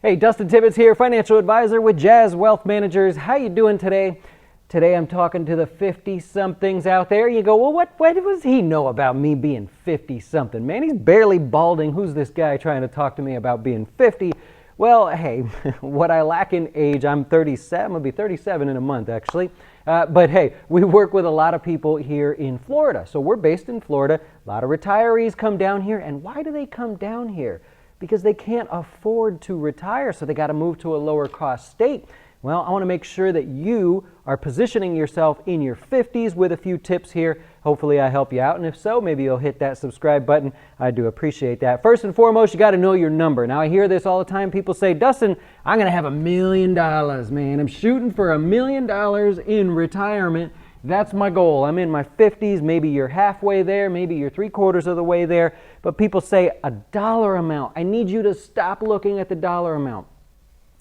Hey, Dustin Tibbetts here, financial advisor with Jazz Wealth Managers. How you doing today? Today I'm talking to the 50-somethings out there. You go, well, what does he know about me being 50-something? Man, he's barely balding. Who's this guy trying to talk to me about being 50? Well, hey, what I lack in age, I'm 37. I'm going to be 37 in a month, actually. But hey, we work with a lot of people here in Florida. So we're based in Florida. A lot of retirees come down here. And why do they come down here? Because they can't afford to retire, so they got to move to a lower cost state. Well, I want to make sure that you are positioning yourself in your 50s with a few tips here. Hopefully I help you out, and if so, maybe you'll hit that subscribe button. I do appreciate that. First and foremost, you got to know your number. Now, I hear this all the time. People say, Dustin, I'm going to have $1 million, man. I'm shooting for $1 million in retirement. That's my goal. I'm in my 50s. Maybe you're halfway there. Maybe you're 3/4 of the way there. But people say a dollar amount. I need you to stop looking at the dollar amount.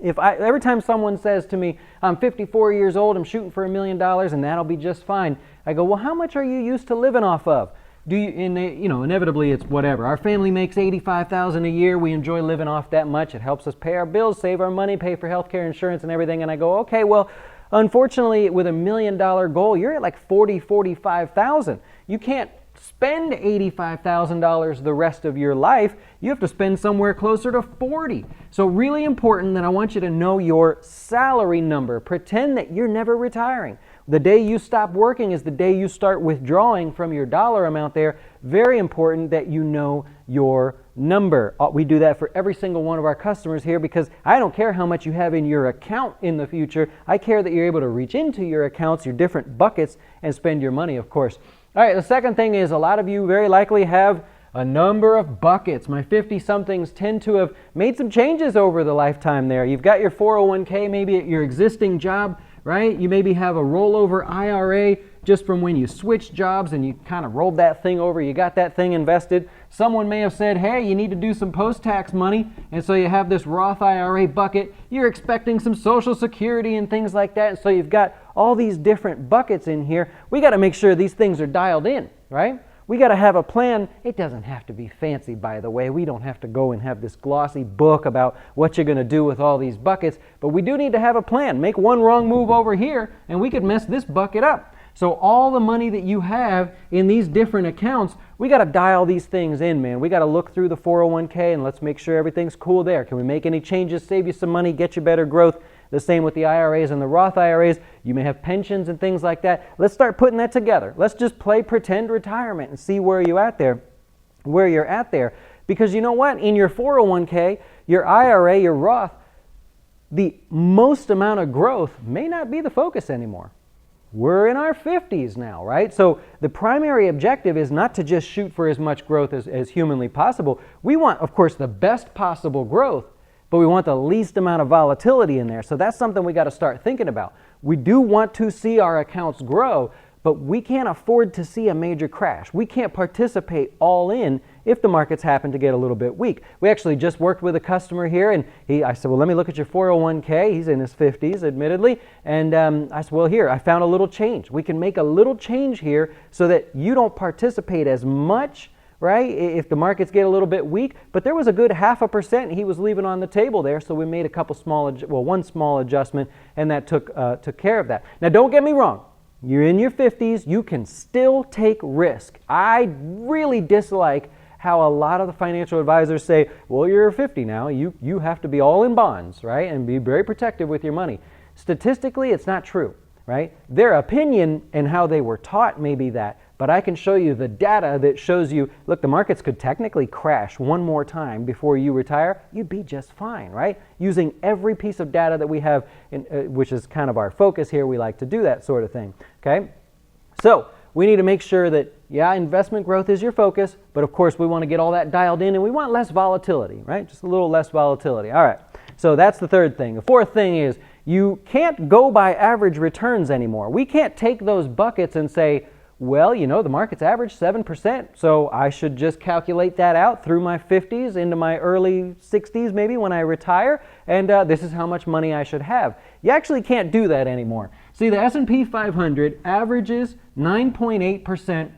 Every time someone says to me, I'm 54 years old, I'm shooting for $1 million, and that'll be just fine. I go, well, how much are you used to living off of? Inevitably it's whatever. Our family makes $85,000 a year. We enjoy living off that much. It helps us pay our bills, save our money, pay for healthcare, insurance, and everything. And I go, okay, well, unfortunately, with $1 million goal, you're at like $45,000. You can't spend $85,000 the rest of your life. You have to spend somewhere closer to 40. So really important that I want you to know your salary number. Pretend that you're never retiring. The day you stop working is the day you start withdrawing from your dollar amount there. Very important that you know your number. We do that for every single one of our customers here because I don't care how much you have in your account in the future. I care that you're able to reach into your accounts, your different buckets, and spend your money, of course. All right, the second thing is a lot of you very likely have a number of buckets. My 50-somethings tend to have made some changes over the lifetime there. You've got your 401k maybe at your existing job, right? You maybe have a rollover IRA just from when you switched jobs and you kind of rolled that thing over, you got that thing invested. Someone may have said, hey, you need to do some post-tax money, and so you have this Roth IRA bucket. You're expecting some Social Security and things like that, and so you've got all these different buckets in here. We got to make sure these things are dialed in, right? We got to have a plan. It doesn't have to be fancy, by the way. We don't have to go and have this glossy book about what you're going to do with all these buckets, but we do need to have a plan. Make one wrong move over here, and we could mess this bucket up. So all the money that you have in these different accounts, we got to dial these things in, man. We got to look through the 401k and let's make sure everything's cool there. Can we make any changes, save you some money, get you better growth? The same with the IRAs and the Roth IRAs. You may have pensions and things like that. Let's start putting that together. Let's just play pretend retirement and see where you're at there. Because you know what? In your 401k, your IRA, your Roth, the most amount of growth may not be the focus anymore. We're in our 50s now, right? So the primary objective is not to just shoot for as much growth as humanly possible. We want, of course, the best possible growth, but we want the least amount of volatility in there. So that's something we got to start thinking about. We do want to see our accounts grow, but we can't afford to see a major crash. We can't participate all in if the markets happen to get a little bit weak. We actually just worked with a customer here, and I said, well, let me look at your 401k. He's in his 50s, admittedly. And I said, well, here, I found a little change. We can make a little change here so that you don't participate as much, right, if the markets get a little bit weak. But there was a good 0.5% he was leaving on the table there, so we made one small adjustment, and that took care of that. Now, don't get me wrong. You're in your 50s. You can still take risk. I really dislike how a lot of the financial advisors say, well, you're 50 now. You have to be all in bonds, right, and be very protective with your money. Statistically, it's not true, right? Their opinion and how they were taught may be that, but I can show you the data that shows you, look, the markets could technically crash one more time before you retire. You'd be just fine, right? Using every piece of data that we have, which is kind of our focus here. We like to do that sort of thing, okay? So we need to make sure that, yeah, investment growth is your focus, but of course we want to get all that dialed in, and we want less volatility, right? Just a little less volatility. All right, so that's the third thing. The fourth thing is you can't go by average returns anymore. We can't take those buckets and say, well, you know, the market's average 7%, so I should just calculate that out through my 50s into my early 60s maybe when I retire, and this is how much money I should have. You actually can't do that anymore. See, the S&P 500 averages 9.8%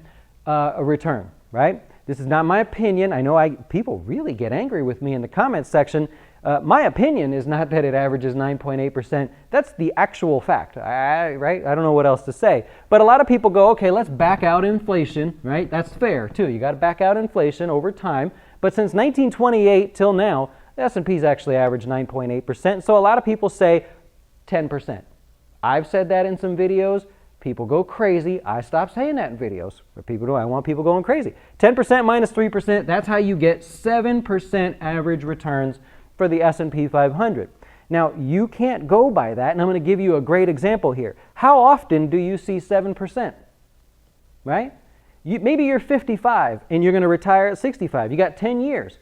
return, right? This is not my opinion. I know people really get angry with me in the comments section. My opinion is not that it averages 9.8%. That's the actual fact, right? I don't know what else to say. But a lot of people go, okay, let's back out inflation, right? That's fair too. You got to back out inflation over time. But since 1928 till now, the S&P's actually averaged 9.8%. So a lot of people say 10%. I've said that in some videos. People go crazy. I stopped saying that in videos. But people do. I want people going crazy. 10% minus 3%, that's how you get 7% average returns for the S&P 500. Now, you can't go by that, and I'm going to give you a great example here. How often do you see 7%? Right? Maybe you're 55 and you're going to retire at 65. You got 10 years.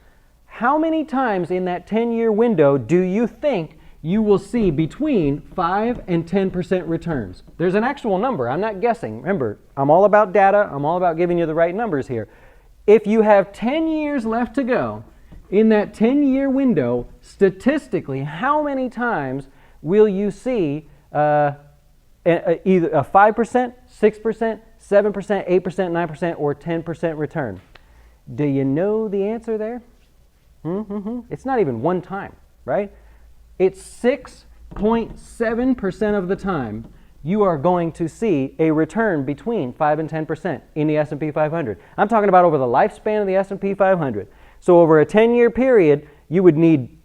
How many times in that 10-year window do you think you will see between 5 and 10% returns? There's an actual number. I'm not guessing. Remember, I'm all about data. I'm all about giving you the right numbers here. If you have 10 years left to go, in that 10-year window, statistically, how many times will you see either a 5%, 6%, 7%, 8%, 9%, or 10% return? Do you know the answer there? It's not even one time, right? It's 6.7% of the time you are going to see a return between 5 and 10% in the S&P 500. I'm talking about over the lifespan of the S&P 500. So over a 10-year period, you would need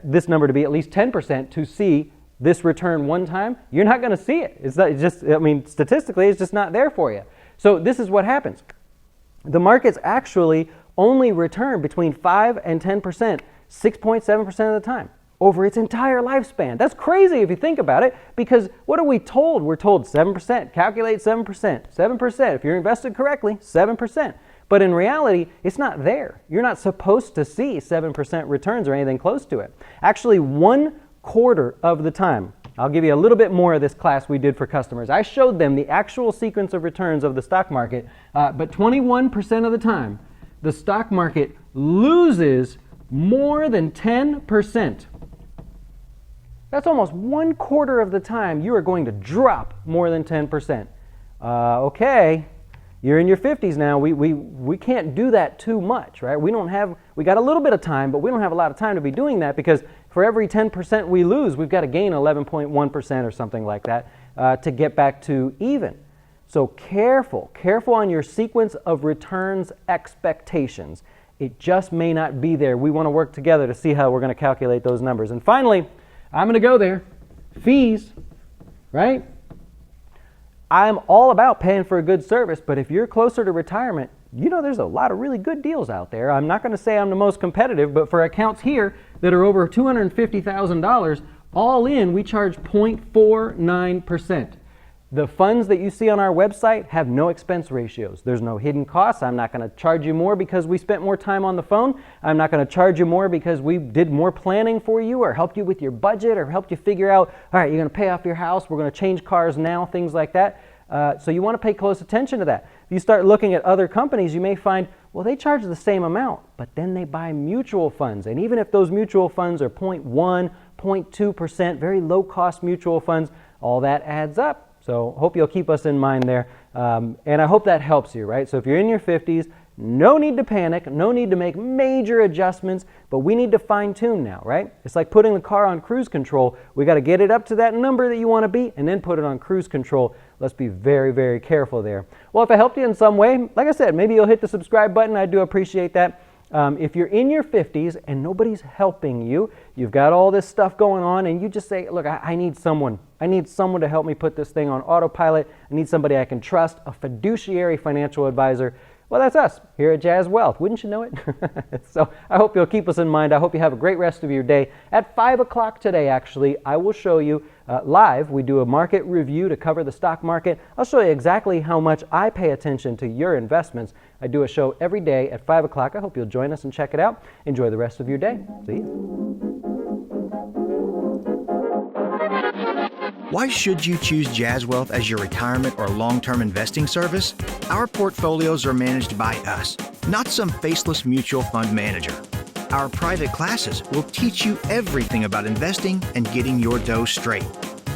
this number to be at least 10% to see this return one time. You're not going to see it. It's just, I mean, statistically, it's just not there for you. So this is what happens. The markets actually only return between 5 and 10%, 6.7% of the time over its entire lifespan. That's crazy if you think about it, because what are we told? We're told 7%, calculate 7%, 7%. If you're invested correctly, 7%. But in reality, it's not there. You're not supposed to see 7% returns or anything close to it. Actually, 1/4 of the time, I'll give you a little bit more of this class we did for customers. I showed them the actual sequence of returns of the stock market, but 21% of the time, the stock market loses more than 10%. That's almost 1/4 of the time you are going to drop more than 10%. Okay. You're in your 50s now. We can't do that too much, right? We got a little bit of time, but we don't have a lot of time to be doing that, because for every 10% we lose, we've got to gain 11.1% or something like that to get back to even. So careful on your sequence of returns expectations. It just may not be there. We want to work together to see how we're going to calculate those numbers. And finally, I'm going to go there. Fees, right? I'm all about paying for a good service, but if you're closer to retirement, you know there's a lot of really good deals out there. I'm not going to say I'm the most competitive, but for accounts here that are over $250,000, all in, we charge 0.49%. The funds that you see on our website have no expense ratios. There's no hidden costs. I'm not going to charge you more because we spent more time on the phone. I'm not going to charge you more because we did more planning for you or helped you with your budget or helped you figure out, all right, you're going to pay off your house, we're going to change cars now, things like that. So you want to pay close attention to that. If you start looking at other companies, you may find, well, they charge the same amount, but then they buy mutual funds. And even if those mutual funds are 0.1, 0.2%, very low-cost mutual funds, all that adds up. So hope you'll keep us in mind there. And I hope that helps you, right? So if you're in your 50s, no need to panic, no need to make major adjustments, but we need to fine-tune now, right? It's like putting the car on cruise control. We got to get it up to that number that you want to be and then put it on cruise control. Let's be very, very careful there. Well, if I helped you in some way, like I said, maybe you'll hit the subscribe button. I do appreciate that. If you're in your 50s and nobody's helping you, you've got all this stuff going on, and you just say, look, I need someone. I need someone to help me put this thing on autopilot. I need somebody I can trust, a fiduciary financial advisor. Well, that's us here at Jazz Wealth. Wouldn't you know it? So I hope you'll keep us in mind. I hope you have a great rest of your day. At 5 o'clock today, actually, I will show you live. We do a market review to cover the stock market. I'll show you exactly how much I pay attention to your investments. I do a show every day at 5 o'clock. I hope you'll join us and check it out. Enjoy the rest of your day. See you. Why should you choose Jazz Wealth as your retirement or long-term investing service? Our portfolios are managed by us, not some faceless mutual fund manager. Our private classes will teach you everything about investing and getting your dough straight.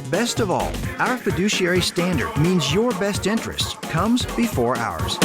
Best of all, our fiduciary standard means your best interest comes before ours.